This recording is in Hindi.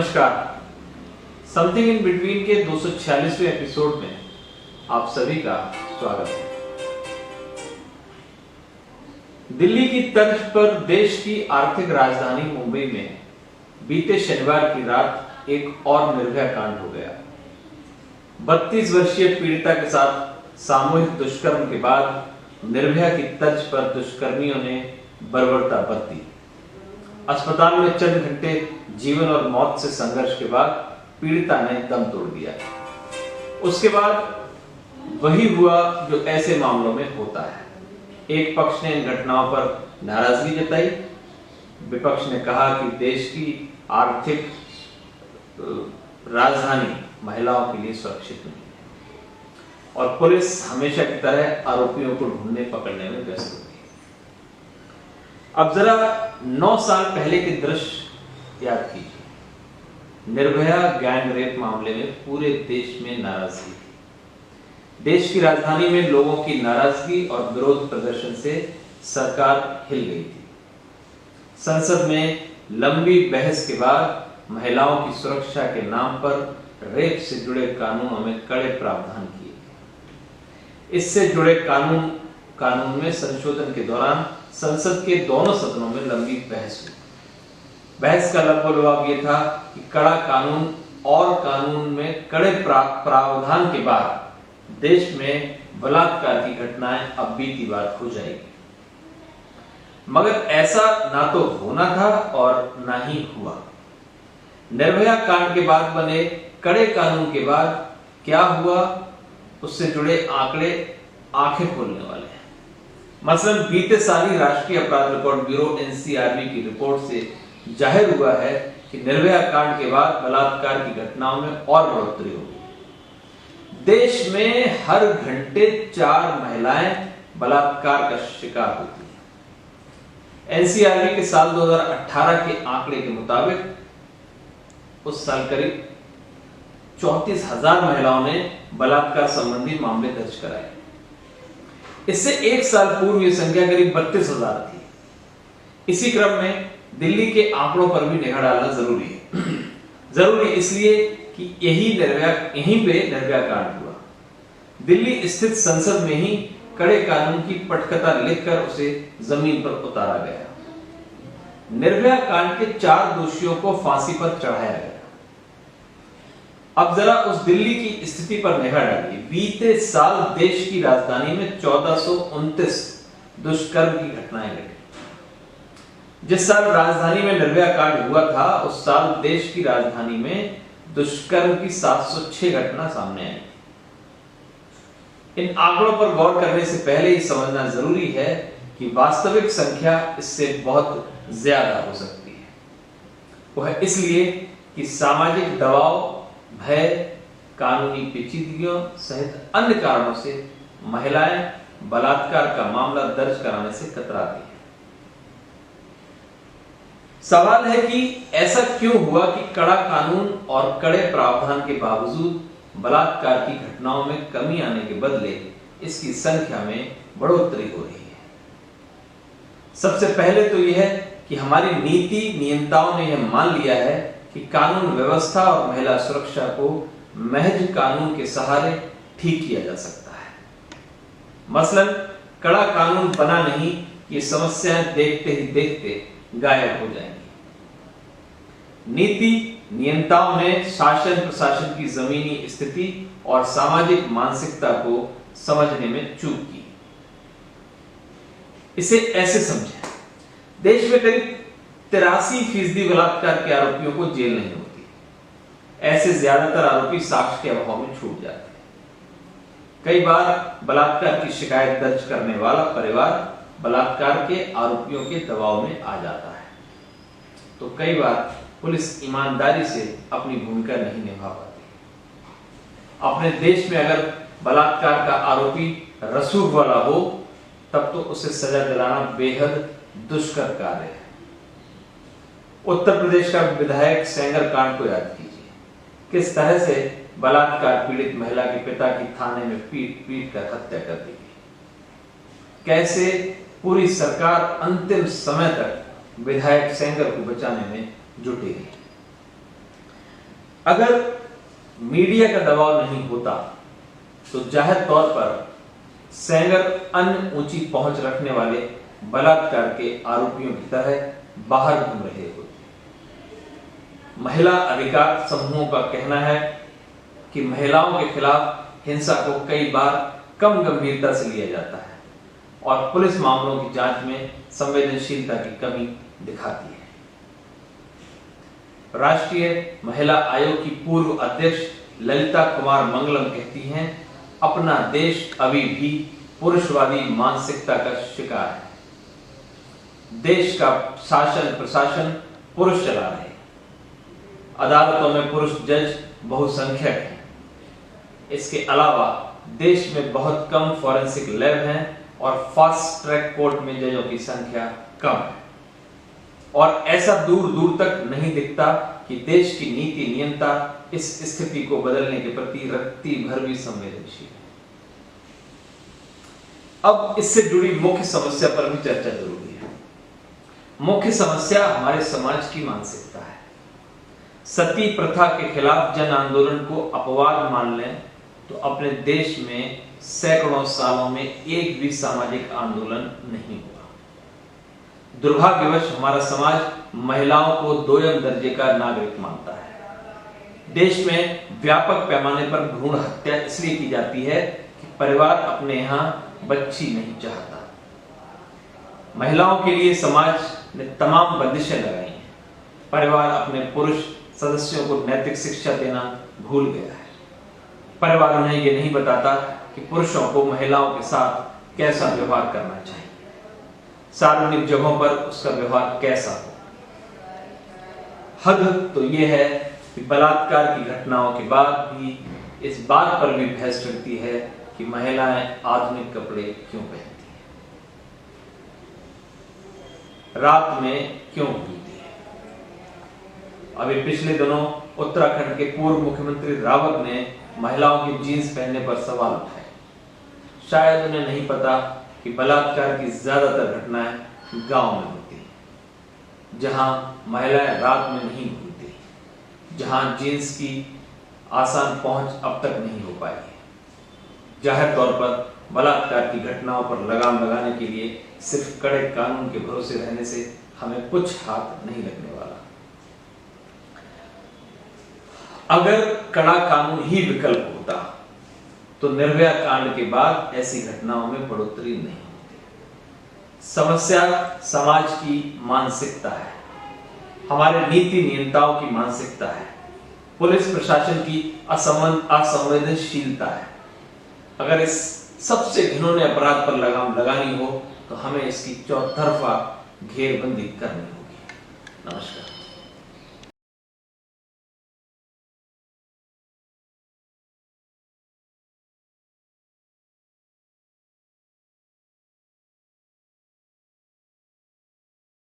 नमस्कार। समथिंग इन बिटवीन के 246वें एपिसोड में आप सभी का स्वागत है। दिल्ली की तर्ज पर देश की आर्थिक राजधानी मुंबई में बीते शनिवार की रात एक और निर्भया कांड हो गया। 32 वर्षीय पीड़िता के साथ सामूहिक दुष्कर्म के बाद निर्भया की तर्ज पर दुष्कर्मियों ने बर्बरता बरती। अस्पताल में चंद घंटे जीवन और मौत से संघर्ष के बाद पीड़िता ने दम तोड़ दिया। उसके बाद वही हुआ जो ऐसे मामलों में होता है। एक पक्ष ने इन घटनाओं पर नाराजगी जताई, विपक्ष ने कहा कि देश की आर्थिक राजधानी महिलाओं के लिए सुरक्षित नहीं है और पुलिस हमेशा की तरह आरोपियों को ढूंढने पकड़ने में व्यस्त होती है। अब जरा 9 साल पहले के दृश्य याद कीजिए। निर्भया गैंग रेप मामले में पूरे देश में नाराजगी थी। देश की राजधानी में लोगों की नाराजगी और विरोध प्रदर्शन से सरकार हिल गई थी। संसद में लंबी बहस के बाद महिलाओं की सुरक्षा के नाम पर रेप से जुड़े कानूनों में कड़े प्रावधान किए गए। इससे जुड़े कानून में संशोधन के दौरान संसद के दोनों सदनों में लंबी बहस हुई। बहस का लबोलबाब ये था कि कड़ा कानून और कानून में कड़े प्रावधान के बाद देश में बलात्कार की घटनाएं अब बीती बात हो जाएगी। मगर ऐसा ना तो होना था और ना ही हुआ। निर्भया कांड के बाद बने कड़े कानून के बाद क्या हुआ, उससे जुड़े आंकड़े आंखें खोलने वाले हैं। मसलन बीते साल ही राष्ट्रीय अपराध रिकॉर्ड ब्यूरो एनसीआरबी की रिपोर्ट से जाहिर हुआ है कि निर्भया कांड के बाद बलात्कार की घटनाओं में और बढ़ोतरी होगी। देश में हर घंटे 4 महिलाएं बलात्कार का शिकार होती हैं। एनसीआरबी के साल 2018 के आंकड़े के मुताबिक उस साल करीब 34,000 महिलाओं ने बलात्कार संबंधी मामले दर्ज कराए। इससे एक साल पूर्व यह संख्या करीब 32,000 थी। इसी क्रम में दिल्ली के आंकड़ों पर भी निगाह डालना जरूरी है। जरूरी इसलिए कि यहीं पे निर्भया कांड हुआ। दिल्ली स्थित संसद में ही कड़े कानून की पटकथा लिखकर उसे जमीन पर उतारा गया। निर्भया कांड के 4 दोषियों को फांसी पर चढ़ाया गया। अब जरा उस दिल्ली की स्थिति पर निगाह डालिए। बीते साल देश की राजधानी में 1429 दुष्कर्म की घटनाएं घटी। जिस साल राजधानी में निर्भया कांड हुआ था, उस साल देश की राजधानी में दुष्कर्म की 706 घटना सामने आई। इन आंकड़ों पर गौर करने से पहले ही समझना जरूरी है कि वास्तविक संख्या इससे बहुत ज्यादा हो सकती है। वह इसलिए कि सामाजिक दबाव, भय, कानूनी पेचीदगियों सहित अन्य कारणों से महिलाएं बलात्कार का मामला दर्ज कराने से कतराती हैं। सवाल है कि ऐसा क्यों हुआ कि कड़ा कानून और कड़े प्रावधान के बावजूद बलात्कार की घटनाओं में कमी आने के बदले इसकी संख्या में बढ़ोतरी हो रही है। सबसे पहले तो यह है कि हमारी नीति नियंताओं ने यह मान लिया है कि कानून व्यवस्था और महिला सुरक्षा को महज कानून के सहारे ठीक किया जा सकता है। मसलन कड़ा कानून बना नहीं, ये समस्याएं देखते ही देखते गायब हो जाएंगी। नीति नियंताओं ने शासन प्रशासन की जमीनी स्थिति और सामाजिक मानसिकता को समझने में चूक की। इसे ऐसे समझें, देश में करीब 83% बलात्कार के आरोपियों को जेल नहीं होती। ऐसे ज्यादातर आरोपी साक्ष्य के अभाव में छूट जाते हैं। कई बार बलात्कार की शिकायत दर्ज करने वाला परिवार बलात्कार के आरोपियों के दबाव में आ जाता है, तो कई बार पुलिस ईमानदारी से अपनी भूमिका नहीं निभा पाती। अपने देश में अगर बलात्कार का आरोपी रसूख वाला हो, तब तो उसे सजा दिलाना बेहद दुष्कर कार्य है। उत्तर प्रदेश का विधायक सेंगर कांड को याद कीजिए। किस तरह से बलात्कार पीड़ित महिला के पिता की थाने में पीट कर हत्या कर दी गई। कैसे पूरी सरकार अंतिम समय तक विधायक सेंगर को बचाने में जुटी रही। अगर मीडिया का दबाव नहीं होता तो जाहिर तौर पर सेंगर अन्य ऊंची पहुंच रखने वाले बलात्कार के आरोपियों की तरह बाहर घूम रहे होते। महिला अधिकार समूहों का कहना है कि महिलाओं के खिलाफ हिंसा को कई बार कम गंभीरता से लिया जाता है और पुलिस मामलों की जांच में संवेदनशीलता की कमी दिखाती है। राष्ट्रीय महिला आयोग की पूर्व अध्यक्ष ललिता कुमार मंगलम कहती हैं, अपना देश अभी भी पुरुषवादी मानसिकता का शिकार है। देश का शासन प्रशासन पुरुष चला रहे, अदालतों में पुरुष जज बहुसंख्यक हैं। इसके अलावा देश में बहुत कम फॉरेंसिक लैब हैं और फास्ट ट्रैक कोर्ट में जजों की संख्या कम है। और ऐसा दूर दूर तक नहीं दिखता कि देश की नीति नियंता इस स्थिति को बदलने के प्रति रत्ती भर भी संवेदनशील है। अब इससे जुड़ी मुख्य समस्या पर भी चर्चा जरूरी है। मुख्य समस्या हमारे समाज की मानसिकता है। सती प्रथा के खिलाफ जन आंदोलन को अपवाद मान लें तो अपने देश में सैकड़ों सालों में एक भी सामाजिक आंदोलन नहीं हुआ। दुर्भाग्यवश हमारा समाज महिलाओं को दोयम दर्जे का नागरिक मानता है। देश में व्यापक पैमाने पर भ्रूण हत्या इसलिए की जाती है कि परिवार अपने यहां बच्ची नहीं चाहता। महिलाओं के लिए समाज ने तमाम बंदिशें लगाई हैं। परिवार अपने पुरुष सदस्यों को नैतिक शिक्षा देना भूल गया है। परिवार उन्हें ये नहीं बताता कि पुरुषों को महिलाओं के साथ कैसा व्यवहार करना चाहिए, सार्वजनिक जगहों पर उसका व्यवहार कैसा हो। हद तो यह है कि बलात्कार की घटनाओं के बाद भी इस बात पर भी बहस चलती है कि महिलाएं आधुनिक कपड़े क्यों पहनती हैं, रात में क्यों घूमती हैं। अभी पिछले दिनों उत्तराखंड के पूर्व मुख्यमंत्री रावत ने महिलाओं की जींस पहनने पर सवाल उठाए। शायद उन्हें नहीं पता कि बलात्कार की ज्यादातर घटनाएं गांव में होती हैं, जहां महिलाएं रात में नहीं घूमती, जहां जींस की आसान पहुंच अब तक नहीं हो पाई है। जाहिर तौर पर बलात्कार की घटनाओं पर लगाम लगाने के लिए सिर्फ कड़े कानून के भरोसे रहने से हमें कुछ हाथ नहीं लगने वाला। अगर कड़ा कानून ही विकल्प होता तो निर्भया कांड के बाद ऐसी घटनाओं में बढ़ोतरी नहीं होती। समस्या समाज की मानसिकता है, हमारे नीति नियंताओं की मानसिकता है, पुलिस प्रशासन की असंवेदनशीलता है। अगर इस सबसे घिनौने अपराध पर लगाम लगानी हो तो हमें इसकी चौतरफा घेरबंदी करनी होगी। नमस्कार।